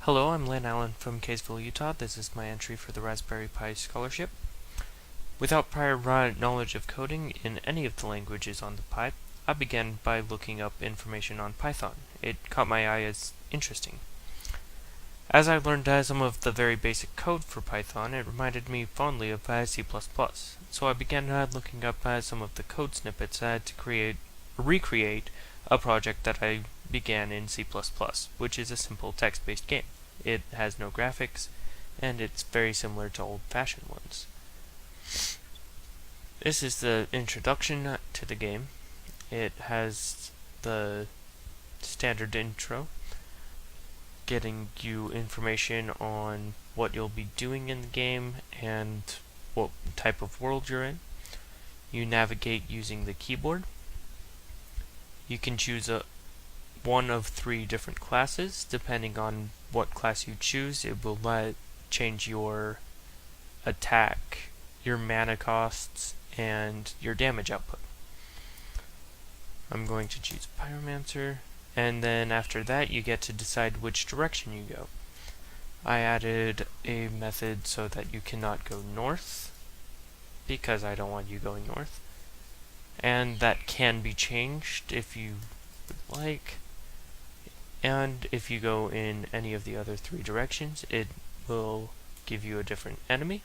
Hello, I'm Lynn Allen from Kaysville, Utah. This is my entry for the Raspberry Pi Scholarship. Without prior knowledge of coding in any of the languages on the Pi, I began by looking up information on Python. It caught my eye as interesting. As I learned some of the very basic code for Python, it reminded me fondly of C++. So I began looking up some of the code snippets to recreate a project that I began in C++, which is a simple text-based game. It has no graphics, and it's very similar to old-fashioned ones. This is the introduction to the game. It has the standard intro, getting you information on what you'll be doing in the game and what type of world you're in. You navigate using the keyboard. You can choose one of 3 different classes. Depending on what class you choose, it will change your attack, your mana costs, and your damage output. I'm going to choose Pyromancer, and then after that you get to decide which direction you go. I added a method so that you cannot go north, because I don't want you going north, and that can be changed if you would like. And if you go in any of the other 3 directions, it will give you a different enemy.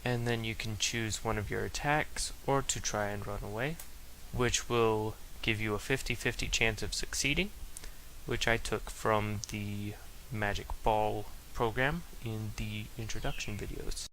And then you can choose one of your attacks or to try and run away, which will give you a 50-50 chance of succeeding, which I took from the Magic Ball program in the introduction videos.